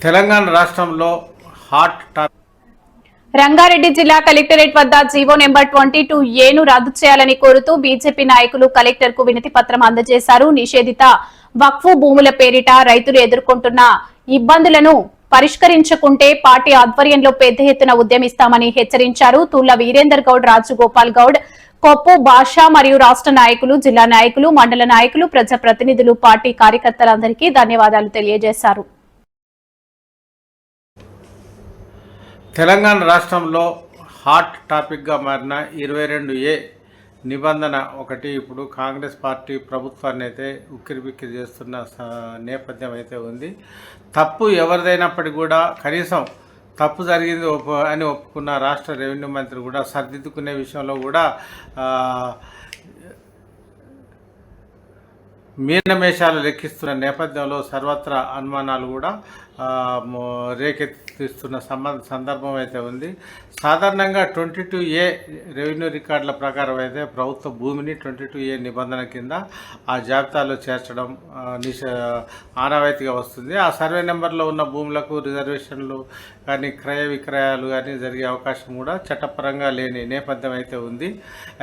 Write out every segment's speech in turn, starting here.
తెలంగాణ రాష్ట్రంలో hot topic. Rangareddy జిల్లా collectorate వద్ద జీవో నెంబర్ 22A రద్దు చేయాలని కోరుతూ బీజేపీ నాయకులు కలెక్టర్ కు వినతి పత్రం అందజేశారు. నిషేధిత వక్ఫ్ భూముల పేరిట రైతులు ఎదుర్కొంటున్న ఇబ్బందులను పరిష్కరించకుంటే పార్టీ ఆధ్వర్యంలో పెద్ద ఎత్తున ఉద్యమిస్తామని హెచ్చరించారు. తుళ్ల వీరేందర్ గౌడ్, రాజగోపాల్ గౌడ్, కొప్పు భాష మరియు రాష్ట్ర నాయకులు, జిల్లా నాయకులు, మండల నాయకులు, ప్రజాప్రతినిధులు, పార్టీ కార్యకర్తలందరికీ ధన్యవాదాలు తెలియజేశారు. తెలంగాణ రాష్ట్రంలో హాట్ టాపిక్గా మారిన 22A నిబంధన ఒకటి ఇప్పుడు కాంగ్రెస్ పార్టీ ప్రభుత్వాన్ని అయితే ఉక్కిరిబిక్కిరి చేస్తున్న నేపథ్యం అయితే ఉంది. తప్పు ఎవరిదైనప్పటికీ కూడా కనీసం తప్పు జరిగింది అని ఒప్పుకున్న రాష్ట్ర రెవెన్యూ మంత్రి కూడా సరిదిద్దుకునే విషయంలో కూడా మీనమేషాలు లెక్కిస్తున్న నేపథ్యంలో సర్వత్రా అనుమానాలు కూడా రేకెత్తిస్తున్న సందర్భం అయితే ఉంది. సాధారణంగా 22A రెవెన్యూ రికార్డుల ప్రకారం అయితే ప్రభుత్వ భూమిని 22A నిబంధన కింద ఆ జాబితాలో చేర్చడం ఆనవాయితీగా వస్తుంది. ఆ సర్వే నెంబర్లో ఉన్న భూములకు రిజర్వేషన్లు కానీ క్రయ విక్రయాలు కానీ జరిగే అవకాశం కూడా చట్టపరంగా లేని నేపథ్యం అయితే ఉంది.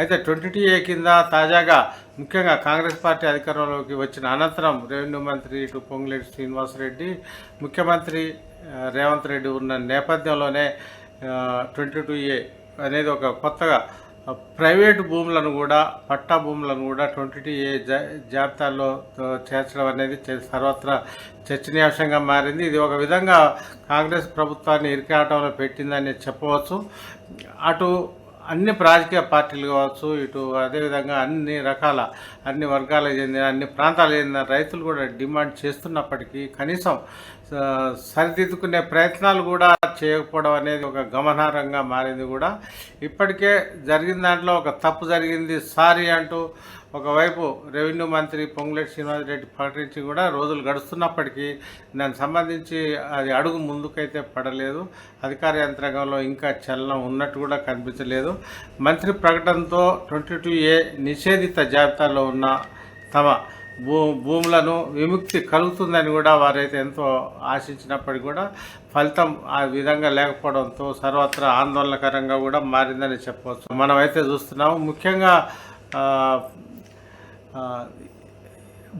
అయితే 22A కింద తాజాగా ముఖ్యంగా కాంగ్రెస్ పార్టీ అధికారంలోకి వచ్చిన అనంతరం రెవెన్యూ మంత్రి ఇటు పొంగులేటి శ్రీనివాసరెడ్డి, ముఖ్యమంత్రి రేవంత్ రెడ్డి ఉన్న నేపథ్యంలోనే 22A అనేది ఒక కొత్తగా ప్రైవేటు భూములను కూడా, పట్టా భూములను కూడా 22A జాబితాల్లో చేర్చడం అనేది సర్వత్రా చర్చనీయాంశంగా మారింది. ఇది ఒక విధంగా కాంగ్రెస్ ప్రభుత్వాన్ని ఇరికాటంలో పెట్టిందని చెప్పవచ్చు. అటు అన్ని రాజకీయ పార్టీలు కావచ్చు, ఇటు అదేవిధంగా అన్ని వర్గాలకు చెందిన, అన్ని ప్రాంతాలకు చెందిన రైతులు కూడా డిమాండ్ చేస్తున్నప్పటికీ కనీసం సరిదిద్దుకునే ప్రయత్నాలు కూడా చేయకపోవడం అనేది ఒక గమనార్హంగా మారింది. కూడా ఇప్పటికే జరిగిన దాంట్లో ఒక తప్పు జరిగింది సారీ అంటూ ఒకవైపు రెవెన్యూ మంత్రి పొంగులేటి శ్రీనివాసరెడ్డి ప్రకటించి కూడా రోజులు గడుస్తున్నప్పటికీ దానికి సంబంధించి అది అడుగు ముందుకైతే పడలేదు. అధికార యంత్రాంగంలో ఇంకా చలనం ఉన్నట్టు కూడా కనిపించలేదు. మంత్రి ప్రకటనతో 22A నిషేధిత జాబితాలో ఉన్న తమ భూములను విముక్తి కలుగుతుందని కూడా వారైతే ఎంతో ఆశించినప్పటికీ కూడా ఫలితం ఆ విధంగా లేకపోవడంతో సర్వత్రా ఆందోళనకరంగా కూడా మారిందని చెప్పవచ్చు. మనమైతే చూస్తున్నాము. ముఖ్యంగా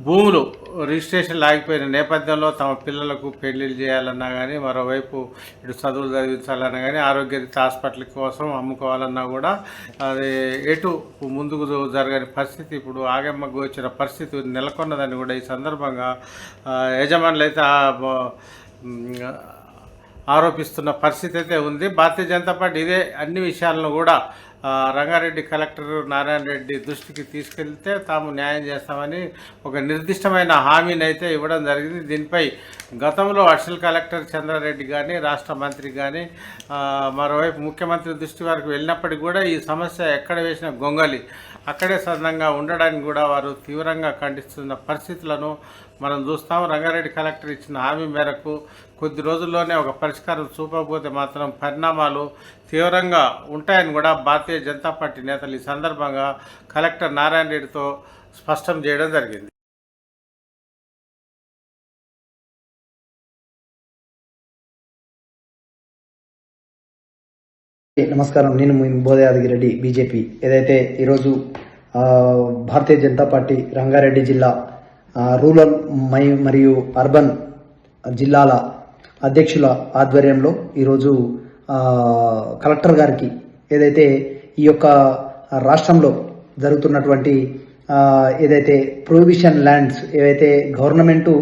భూములు రిజిస్ట్రేషన్లు ఆగిపోయిన నేపథ్యంలో తమ పిల్లలకు పెళ్లిళ్ళు చేయాలన్నా కానీ, మరోవైపు ఇటు చదువులు చదివించాలన్నా కానీ, ఆరోగ్యరీత్యా హాస్పిటల్ కోసం అమ్ముకోవాలన్నా కూడా అది ఎటు ముందుకు జరగని పరిస్థితి ఇప్పుడు ఆగమ్మకు వచ్చిన పరిస్థితి నెలకొన్నదని కూడా ఈ సందర్భంగా యజమానులు అయితే ఆరోపిస్తున్న పరిస్థితి అయితే ఉంది. భారతీయ జనతా పార్టీ ఇదే అన్ని విషయాలను కూడా రంగారెడ్డి కలెక్టర్ నారాయణ రెడ్డి దృష్టికి తీసుకెళ్తే తాము న్యాయం చేస్తామని ఒక నిర్దిష్టమైన హామీని అయితే ఇవ్వడం జరిగింది. దీనిపై గతంలో అడిషనల్ కలెక్టర్ చంద్రారెడ్డి కానీ, రాష్ట్ర మంత్రి కానీ, మరోవైపు ముఖ్యమంత్రి దృష్టి వరకు వెళ్ళినప్పటికీ కూడా ఈ సమస్య ఎక్కడ వేసిన గొంగలి అక్కడే సన్నంగా ఉండడానికి కూడా వారు తీవ్రంగా ఖండిస్తున్న పరిస్థితులను మనం చూస్తాం. రంగారెడ్డి కలెక్టర్ ఇచ్చిన హామీ మేరకు కొద్ది రోజుల్లోనే ఒక పరిష్కారం చూపకపోతే మాత్రం పరిణామాలు తీవ్రంగా ఉంటాయని కూడా భారతీయ జనతా పార్టీ నేతలు ఈ సందర్భంగా కలెక్టర్ నారాయణ రెడ్డితో స్పష్టం చేయడం జరిగింది. నమస్కారం, నేను బోధయాదగిరి రెడ్డి, బీజేపీ. ఏదైతే ఈరోజు భారతీయ జనతా పార్టీ రంగారెడ్డి జిల్లా రూరల్ మరియు అర్బన్ జిల్లాల అధ్యక్షుల ఆధ్వర్యంలో ఈరోజు కలెక్టర్ గారికి ఏదైతే ఈ యొక్క రాష్ట్రంలో జరుగుతున్నటువంటి ఏదైతే ప్రొహిబిషన్ ల్యాండ్స్, ఏవైతే గవర్నమెంటు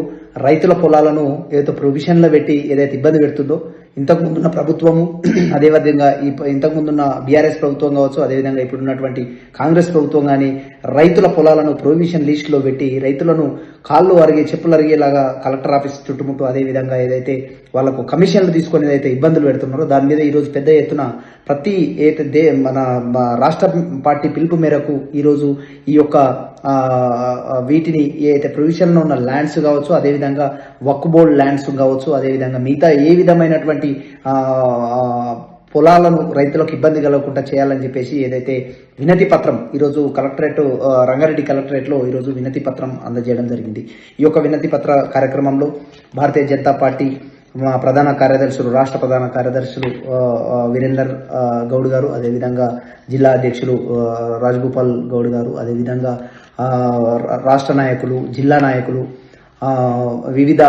రైతుల పొలాలను ఏదైతే ప్రొహిబిషన్లో పెట్టి ఏదైతే ఇబ్బంది పెడుతుందో, ఇంతకుముందున్న ప్రభుత్వము అదేవిధంగా ఇంతకుముందున్న బీఆర్ఎస్ ప్రభుత్వం కావచ్చు, అదేవిధంగా ఇప్పుడున్నటువంటి కాంగ్రెస్ ప్రభుత్వం కానీ రైతుల పొలాలను ప్రొహిబిషన్ లిస్టులో పెట్టి రైతులను కాళ్ళు అరిగే చెప్పులు అరిగేలాగా కలెక్టర్ ఆఫీస్ చుట్టుముట్టు అదేవిధంగా ఏదైతే వాళ్లకు కమిషన్లు తీసుకొని ఏదైతే ఇబ్బందులు పెడుతున్నారో దాని మీద ఈరోజు పెద్ద ఎత్తున ప్రతి మన రాష్ట్ర పార్టీ పిలుపు మేరకు ఈరోజు ఈ యొక్క వీటిని ఏదైతే ప్రొవిజన్లో ఉన్న ల్యాండ్స్ కావచ్చు, అదేవిధంగా వక్ఫ్ బోర్డ్ ల్యాండ్స్ కావచ్చు, అదేవిధంగా మిగతా ఏ విధమైనటువంటి పొలాలను రైతులకు ఇబ్బంది కలగకుండా చేయాలని చెప్పేసి ఏదైతే వినతి పత్రం ఈరోజు రంగారెడ్డి కలెక్టరేట్లో ఈరోజు వినతి పత్రం అందజేయడం జరిగింది. ఈ యొక్క వినతి పత్ర కార్యక్రమంలో భారతీయ జనతా పార్టీ మా ప్రధాన కార్యదర్శులు, రాష్ట్ర ప్రధాన కార్యదర్శులు వీరేందర్ గౌడ్ గారు, అదేవిధంగా జిల్లా అధ్యక్షులు రాజగోపాల్ గౌడ్ గారు, అదేవిధంగా రాష్ట్ర నాయకులు, జిల్లా నాయకులు, వివిధ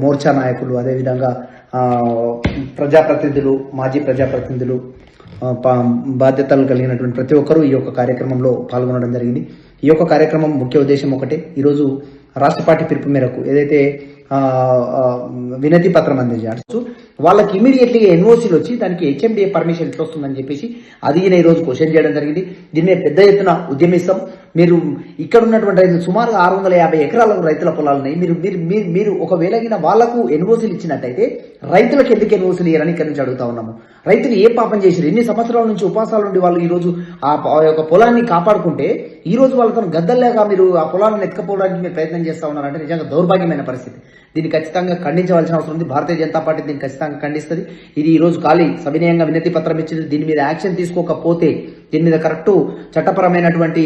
మోర్చా నాయకులు, అదేవిధంగా ప్రజాప్రతినిధులు, మాజీ ప్రజాప్రతినిధులు, బాధ్యతలు కలిగినటువంటి ప్రతి ఒక్కరూ ఈ యొక్క కార్యక్రమంలో పాల్గొనడం జరిగింది. ఈ యొక్క కార్యక్రమం ముఖ్య ఉద్దేశం ఒకటే, ఈరోజు రాష్ట్ర పార్టీ పిలుపు మేరకు ఏదైతే వినతి పత్రం అందజేయచ్చు వాళ్ళకి ఇమీడియట్లీగా ఎన్ఓసీలు వచ్చి దానికి హెచ్ఎండిఏ పర్మిషన్ ఎట్లా వస్తుందని చెప్పేసి అది ఈ రోజు క్వశ్చన్ చేయడం జరిగింది. దీని మీద పెద్ద ఎత్తున ఉద్యమిస్తాం. మీరు ఇక్కడ ఉన్నటువంటి రైతులు సుమారుగా 650 ఎకరాల రైతుల పొలాలు ఉన్నాయి. మీరు ఒకవేళ వాళ్లకు ఎన్ఓసీలు ఇచ్చినట్టయితే రైతులకు ఎందుకు ఎన్ఓసీలు ఇయ్యారని ఇక్కడి నుంచి అడుగుతా ఉన్నాము. రైతులు ఏ పాపం చేశారు? ఎన్ని సంవత్సరాల నుంచి ఉపాసాల నుండి వాళ్ళు ఈ రోజు ఆ యొక్క పొలాన్ని కాపాడుకుంటే ఈ రోజు వాళ్ళతో గద్దల్లేక మీరు ఆ పొలాన్ని ఎత్తుకపోవడానికి మీరు ప్రయత్నం చేస్తా ఉన్నారంటే నిజంగా దౌర్భాగ్యమైన పరిస్థితి. దీన్ని ఖచ్చితంగా ఖండించవలసిన అవసరం ఉంది. భారతీయ జనతా పార్టీ దీన్ని ఖచ్చితంగా ఖండిస్తుంది. ఇది ఈ రోజు ఖాళీ సవినయంగా వినతి పత్రం ఇచ్చింది. దీని మీద యాక్షన్ తీసుకోకపోతే, దీని మీద కరెక్ట్ చట్టపరమైనటువంటి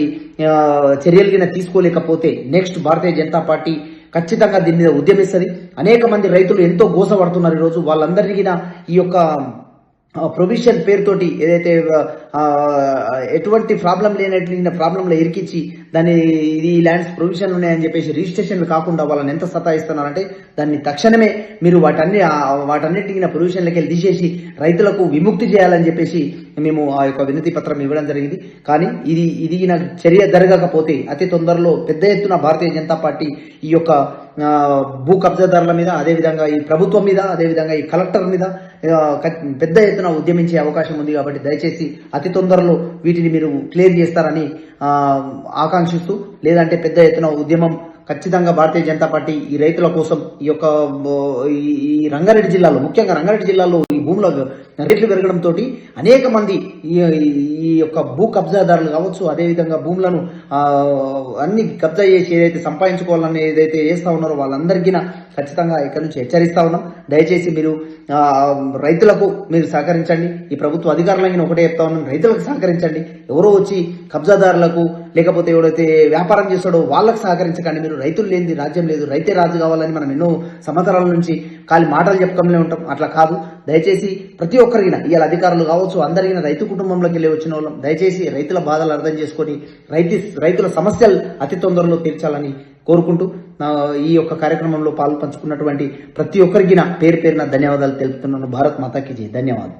చర్యలు కింద తీసుకోలేకపోతే నెక్స్ట్ భారతీయ జనతా పార్టీ ఖచ్చితంగా దీని మీద ఉద్యమిస్తుంది. అనేక మంది రైతులు ఎంతో గోసపడుతున్నారు ఈ రోజు. వాళ్ళందరికీ ఈ యొక్క ప్రొవిజన్ పేరుతోటి ఏదైతే ఎటువంటి ప్రాబ్లం లేనట్లు ప్రాబ్లంలో ఇరికిచ్చి దాన్ని ఇది ల్యాండ్స్ ప్రొవిజన్ ఉన్నాయని చెప్పేసి రిజిస్ట్రేషన్లు కాకుండా వాళ్ళని ఎంత సతాయిస్తున్నారంటే దాన్ని తక్షణమే మీరు వాటన్నిటికీ ప్రొవిజన్లకి వెళ్ళి తీసేసి రైతులకు విముక్తి చేయాలని చెప్పేసి మేము ఆ యొక్క వినతి పత్రం ఇవ్వడం జరిగింది. కానీ ఇది చర్య జరగకపోతే అతి తొందరలో పెద్ద ఎత్తున భారతీయ జనతా పార్టీ ఈ యొక్క భూ కబ్జాదారుల మీద, అదేవిధంగా ఈ ప్రభుత్వం మీద, అదేవిధంగా ఈ కలెక్టర్ మీద పెద్ద ఎత్తున ఉద్యమించే అవకాశం ఉంది. కాబట్టి దయచేసి అతి తొందరలో వీటిని మీరు క్లియర్ చేస్తారని ఆకాంక్షిస్తూ, లేదంటే పెద్ద ఎత్తున ఉద్యమం ఖచ్చితంగా భారతీయ జనతా పార్టీ ఈ రైతుల కోసం ఈ యొక్క ఈ రంగారెడ్డి జిల్లాలో, ముఖ్యంగా రంగారెడ్డి జిల్లాలో ఈ భూముల రేట్లు పెరగడంతో అనేక మంది ఈ యొక్క భూ కబ్జాదారులు కావచ్చు, అదేవిధంగా భూములను అన్ని కబ్జా చేసి ఏదైతే సంపాదించుకోవాలని ఏదైతే చేస్తా ఉన్నారో వాళ్ళందరికీ ఖచ్చితంగా ఇక్కడ నుంచి హెచ్చరిస్తా ఉన్నాం. దయచేసి మీరు రైతులకు మీరు సహకరించండి. ఈ ప్రభుత్వ అధికారులకి ఒకటే చెప్తా ఉన్నాం, రైతులకు సహకరించండి. ఎవరో వచ్చి కబ్జాదారులకు లేకపోతే ఎవరైతే వ్యాపారం చేస్తాడో వాళ్ళకు సహకరించకండి. మీరు రైతులు లేనిది రాజ్యం లేదు, రైతే రాజు కావాలని మనం ఎన్నో సంవత్సరాల నుంచి ఖాళీ మాటలు చెప్పుకోనే ఉంటాం. అట్లా కాదు. దయచేసి ప్రతి ఒక్కరికి ఇవాళ అధికారులు కావచ్చు, అందరికీ రైతు కుటుంబంలోకి వెళ్ళి వచ్చిన వాళ్ళం. దయచేసి రైతుల బాధలు అర్థం చేసుకొని రైతుల సమస్యలు అతి తొందరలో తీర్చాలని కోరుకుంటూ ఈ యొక్క కార్యక్రమంలో పాలు పంచుకున్నటువంటి ప్రతి ఒక్కరికి పేరు పేరున ధన్యవాదాలు తెలుపుతున్నాను. భారత్ మాతాకి జై. ధన్యవాదాలు.